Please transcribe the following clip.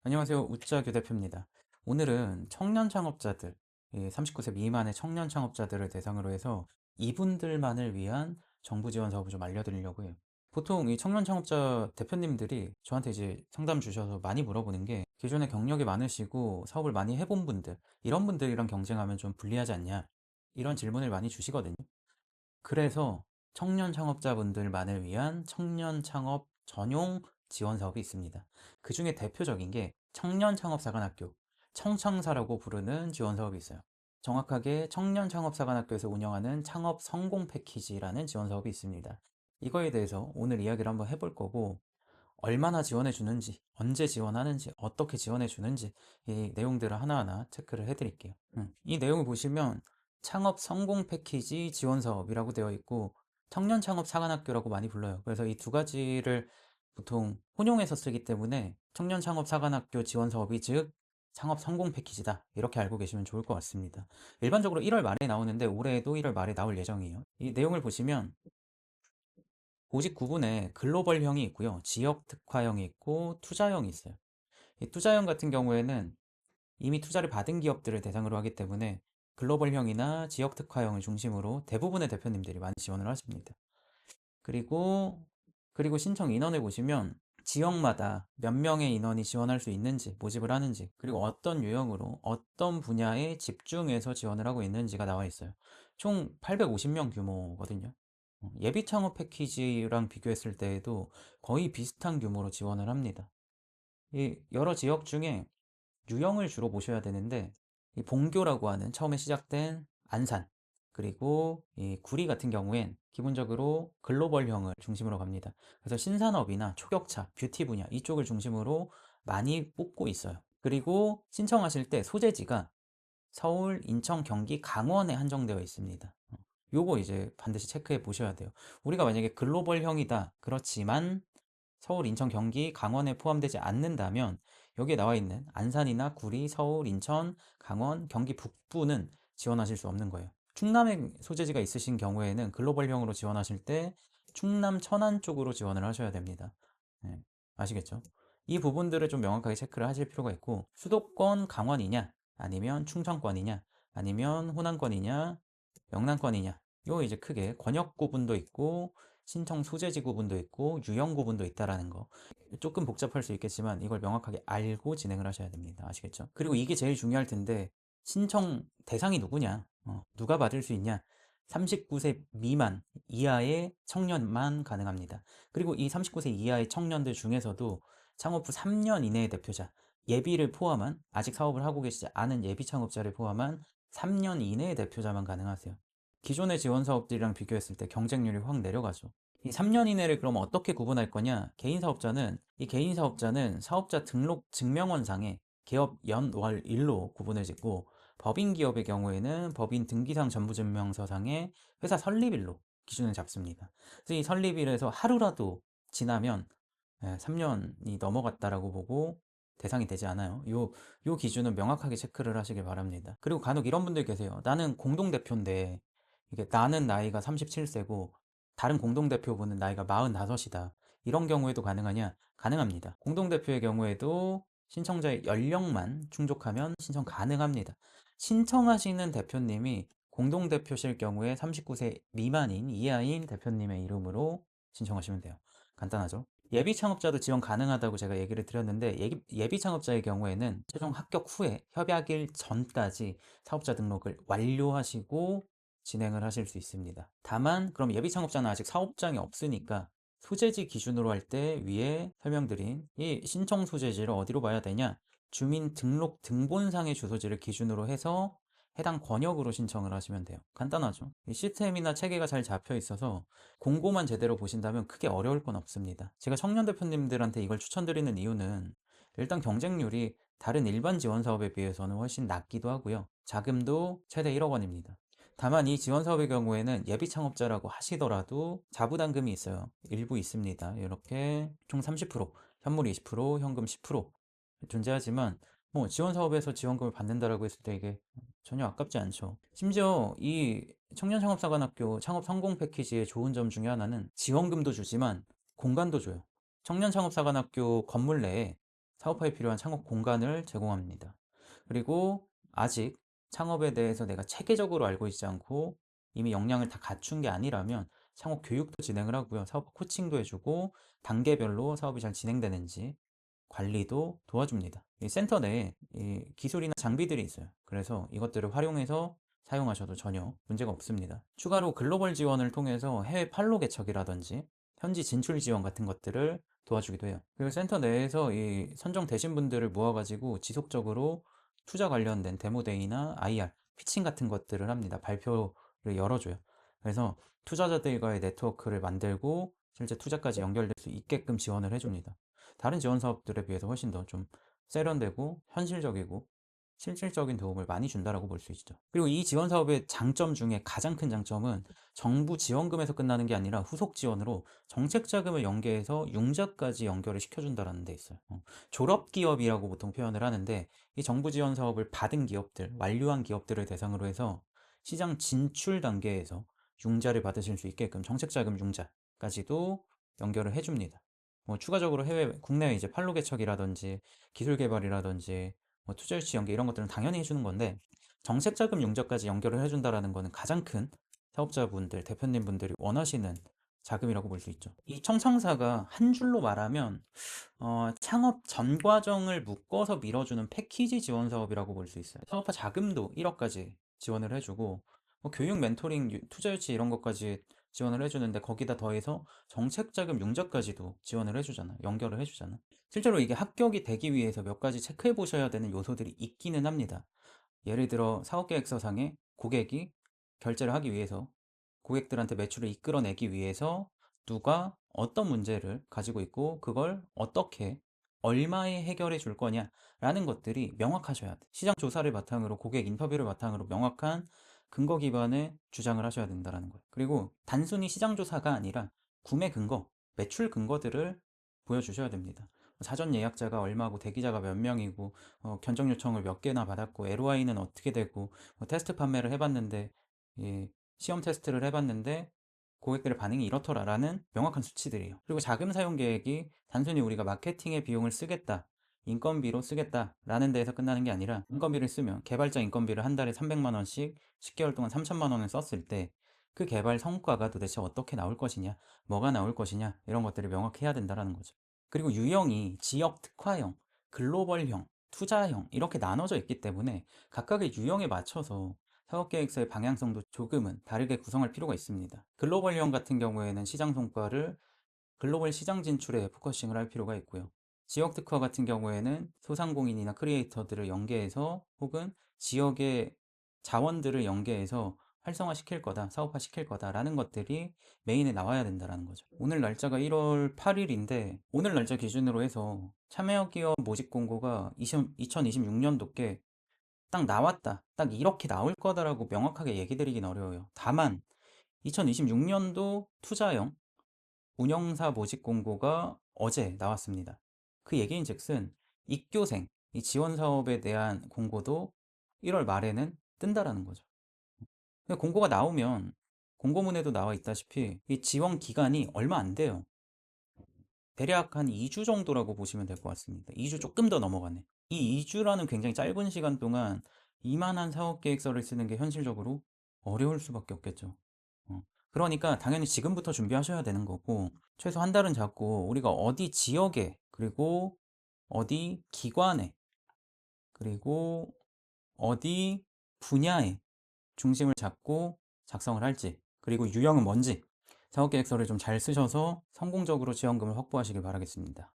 안녕하세요. 우짜규 대표입니다. 오늘은 청년 창업자들, 39세 미만의 청년 창업자들을 대상으로 해서 이분들만을 위한 정부 지원 사업을 좀 알려드리려고 해요. 보통 이 청년 창업자 대표님들이 저한테 이제 상담 주셔서 많이 물어보는 게 기존에 경력이 많으시고 사업을 많이 해본 분들, 이런 분들이랑 경쟁하면 좀 불리하지 않냐? 이런 질문을 많이 주시거든요. 그래서 청년 창업자분들만을 위한 청년 창업 전용 지원 사업이 있습니다. 그 중에 대표적인 게 청년 창업사관학교, 청창사라고 부르는 지원 사업이 있어요. 정확하게 청년 창업사관학교에서 운영하는 창업 성공 패키지라는 지원 사업이 있습니다. 이거에 대해서 오늘 이야기를 한번 해볼 거고, 얼마나 지원해 주는지, 언제 지원하는지, 어떻게 지원해 주는지 이 내용들을 하나하나 체크를 해 드릴게요. 이 내용을 보시면 창업 성공 패키지 지원 사업이라고 되어 있고 청년 창업 사관학교라고 많이 불러요. 그래서 이 두 가지를 보통 혼용해서 쓰기 때문에 청년 창업 사관학교 지원 사업이 즉 창업 성공 패키지다, 이렇게 알고 계시면 좋을 것 같습니다. 일반적으로 1월 말에 나오는데 올해에도 1월 말에 나올 예정이에요. 이 내용을 보시면 보직 구분에 글로벌형이 있고요. 지역 특화형이 있고 투자형이 있어요. 이 투자형 같은 경우에는 이미 투자를 받은 기업들을 대상으로 하기 때문에 글로벌형이나 지역 특화형을 중심으로 대부분의 대표님들이 많이 지원을 하십니다. 그리고 신청 인원을 보시면 지역마다 몇 명의 인원이 지원할 수 있는지, 모집을 하는지, 그리고 어떤 유형으로 어떤 분야에 집중해서 지원을 하고 있는지가 나와 있어요. 총 850명 규모거든요. 예비 창업 패키지랑 비교했을 때에도 거의 비슷한 규모로 지원을 합니다. 이 여러 지역 중에 유형을 주로 보셔야 되는데, 이 본교라고 하는 처음에 시작된 안산, 그리고 이 구리 같은 경우엔 기본적으로 글로벌형을 중심으로 갑니다. 그래서 신산업이나 초격차, 뷰티 분야 이쪽을 중심으로 많이 뽑고 있어요. 그리고 신청하실 때 소재지가 서울, 인천, 경기, 강원에 한정되어 있습니다. 요거 이제 반드시 체크해 보셔야 돼요. 우리가 만약에 글로벌형이다, 그렇지만 서울, 인천, 경기, 강원에 포함되지 않는다면 여기에 나와 있는 안산이나 구리, 서울, 인천, 강원, 경기 북부는 지원하실 수 없는 거예요. 충남에 소재지가 있으신 경우에는 글로벌형으로 지원하실 때 충남, 천안 쪽으로 지원을 하셔야 됩니다. 네, 아시겠죠? 이 부분들을 좀 명확하게 체크를 하실 필요가 있고, 수도권 강원이냐, 아니면 충청권이냐, 아니면 호남권이냐, 영남권이냐, 요 이제 크게 권역 구분도 있고 신청 소재지 구분도 있고 유형 구분도 있다라는 거. 조금 복잡할 수 있겠지만 이걸 명확하게 알고 진행을 하셔야 됩니다. 아시겠죠? 그리고 이게 제일 중요할 텐데, 신청 대상이 누구냐, 누가 받을 수 있냐. 39세 미만 이하의 청년만 가능합니다. 그리고 이 39세 이하의 청년들 중에서도 창업 후 3년 이내의 대표자, 예비를 포함한, 아직 사업을 하고 계시지 않은 예비 창업자를 포함한 3년 이내의 대표자만 가능하세요. 기존의 지원 사업들이랑 비교했을 때 경쟁률이 확 내려가죠. 이 3년 이내를 그럼 어떻게 구분할 거냐? 개인 사업자는 사업자 등록 증명원상에 개업 연, 월, 일로 구분을 짓고, 법인 기업의 경우에는 법인 등기상 전부증명서상에 회사 설립일로 기준을 잡습니다. 그래서 이 설립일에서 하루라도 지나면 3년이 넘어갔다라고 보고 대상이 되지 않아요. 요 기준은 명확하게 체크를 하시길 바랍니다. 그리고 간혹 이런 분들 계세요. 나는 공동대표인데, 이게 나는 나이가 37세고 다른 공동대표분은 나이가 45이다. 이런 경우에도 가능하냐? 가능합니다. 공동대표의 경우에도 신청자의 연령만 충족하면 신청 가능합니다. 신청하시는 대표님이 공동대표실 경우에 39세 미만인 이하인 대표님의 이름으로 신청하시면 돼요. 간단하죠? 예비 창업자도 지원 가능하다고 제가 얘기를 드렸는데, 예비 창업자의 경우에는 최종 합격 후에 협약일 전까지 사업자 등록을 완료하시고 진행을 하실 수 있습니다. 다만 그럼 예비 창업자는 아직 사업장이 없으니까 소재지 기준으로 할 때 위에 설명드린 이 신청 소재지를 어디로 봐야 되냐? 주민등록 등본상의 주소지를 기준으로 해서 해당 권역으로 신청을 하시면 돼요. 간단하죠? 이 시스템이나 체계가 잘 잡혀 있어서 공고만 제대로 보신다면 크게 어려울 건 없습니다. 제가 청년 대표님들한테 이걸 추천드리는 이유는 일단 경쟁률이 다른 일반 지원 사업에 비해서는 훨씬 낮기도 하고요. 자금도 최대 1억 원입니다. 다만 이 지원 사업의 경우에는 예비 창업자라고 하시더라도 자부담금이 있어요. 일부 있습니다. 이렇게 총 30%, 현물 20%, 현금 10% 존재하지만, 뭐 지원 사업에서 지원금을 받는다라고 했을 때 이게 전혀 아깝지 않죠. 심지어 이 청년창업사관학교 창업 성공 패키지의 좋은 점 중에 하나는 지원금도 주지만 공간도 줘요. 청년창업사관학교 건물 내에 사업화에 필요한 창업 공간을 제공합니다. 그리고 아직 창업에 대해서 내가 체계적으로 알고 있지 않고 이미 역량을 다 갖춘 게 아니라면 창업 교육도 진행을 하고요. 사업 코칭도 해주고 단계별로 사업이 잘 진행되는지 관리도 도와줍니다. 이 센터 내에 이 기술이나 장비들이 있어요. 그래서 이것들을 활용해서 사용하셔도 전혀 문제가 없습니다. 추가로 글로벌 지원을 통해서 해외 판로 개척이라든지 현지 진출 지원 같은 것들을 도와주기도 해요. 그리고 센터 내에서 이 선정되신 분들을 모아가지고 지속적으로 투자 관련된 데모데이나 IR, 피칭 같은 것들을 합니다. 발표를 열어줘요. 그래서 투자자들과의 네트워크를 만들고 실제 투자까지 연결될 수 있게끔 지원을 해줍니다. 다른 지원 사업들에 비해서 훨씬 더 좀 세련되고 현실적이고 실질적인 도움을 많이 준다라고 볼 수 있죠. 그리고 이 지원 사업의 장점 중에 가장 큰 장점은 정부 지원금에서 끝나는 게 아니라 후속 지원으로 정책 자금을 연계해서 융자까지 연결을 시켜준다는 데 있어요. 졸업 기업이라고 보통 표현을 하는데 이 정부 지원 사업을 받은 기업들, 완료한 기업들을 대상으로 해서 시장 진출 단계에서 융자를 받으실 수 있게끔 정책 자금 융자까지도 연결을 해줍니다. 뭐 추가적으로 국내외 이제 판로 개척이라든지 기술 개발이라든지 뭐 투자 유치 연계 이런 것들은 당연히 해주는 건데 정책 자금 융자까지 연결을 해준다라는 거는 가장 큰 사업자분들, 대표님분들이 원하시는 자금이라고 볼 수 있죠. 이 청창사가 한 줄로 말하면 창업 전 과정을 묶어서 밀어주는 패키지 지원 사업이라고 볼 수 있어요. 사업화 자금도 1억까지 지원을 해주고 뭐 교육, 멘토링, 투자 유치 이런 것까지 지원을 해주는데 거기다 더해서 정책 자금 융자까지도 지원을 해주잖아. 연결을 해주잖아. 실제로 이게 합격이 되기 위해서 몇 가지 체크해 보셔야 되는 요소들이 있기는 합니다. 예를 들어 사업계획서상에 고객이 결제를 하기 위해서 고객들한테 매출을 이끌어내기 위해서 누가 어떤 문제를 가지고 있고 그걸 어떻게 얼마에 해결해 줄 거냐라는 것들이 명확하셔야 돼. 시장 조사를 바탕으로 고객 인터뷰를 바탕으로 명확한 근거 기반의 주장을 하셔야 된다는 거예요. 그리고 단순히 시장 조사가 아니라 구매 근거, 매출 근거들을 보여주셔야 됩니다. 사전 예약자가 얼마고 대기자가 몇 명이고 견적 요청을 몇 개나 받았고 LOI는 어떻게 되고 테스트 판매를 해봤는데 예, 시험 테스트를 해봤는데 고객들의 반응이 이렇더라라는 명확한 수치들이에요. 그리고 자금 사용 계획이 단순히 우리가 마케팅에 비용을 쓰겠다, 인건비로 쓰겠다라는 데에서 끝나는 게 아니라 인건비를 쓰면 개발자 인건비를 한 달에 300만 원씩 10개월 동안 3천만 원을 썼을 때 그 개발 성과가 도대체 어떻게 나올 것이냐, 뭐가 나올 것이냐 이런 것들을 명확히 해야 된다는 거죠. 그리고 유형이 지역 특화형, 글로벌형, 투자형 이렇게 나눠져 있기 때문에 각각의 유형에 맞춰서 사업계획서의 방향성도 조금은 다르게 구성할 필요가 있습니다. 글로벌형 같은 경우에는 시장 성과를 글로벌 시장 진출에 포커싱을 할 필요가 있고요. 지역 특화 같은 경우에는 소상공인이나 크리에이터들을 연계해서 혹은 지역의 자원들을 연계해서 활성화시킬 거다, 사업화시킬 거다라는 것들이 메인에 나와야 된다는 거죠. 오늘 날짜가 1월 8일인데 오늘 날짜 기준으로 해서 참여기업 모집 공고가 2026년도께 딱 나왔다, 딱 이렇게 나올 거다라고 명확하게 얘기 드리긴 어려워요. 다만 2026년도 투자형 운영사 모집 공고가 어제 나왔습니다. 그 얘기인즉슨 입교생, 이 지원 사업에 대한 공고도 1월 말에는 뜬다라는 거죠. 근데 공고가 나오면 공고문에도 나와 있다시피 이 지원 기간이 얼마 안 돼요. 대략 한 2주 정도라고 보시면 될 것 같습니다. 2주 조금 더 넘어가네. 이 2주라는 굉장히 짧은 시간 동안 이만한 사업 계획서를 쓰는 게 현실적으로 어려울 수밖에 없겠죠. 그러니까 당연히 지금부터 준비하셔야 되는 거고 최소 한 달은 잡고 우리가 어디 지역에 그리고 어디 기관에 그리고 어디 분야에 중심을 잡고 작성을 할지 그리고 유형은 뭔지 사업 계획서를 좀 잘 쓰셔서 성공적으로 지원금을 확보하시길 바라겠습니다.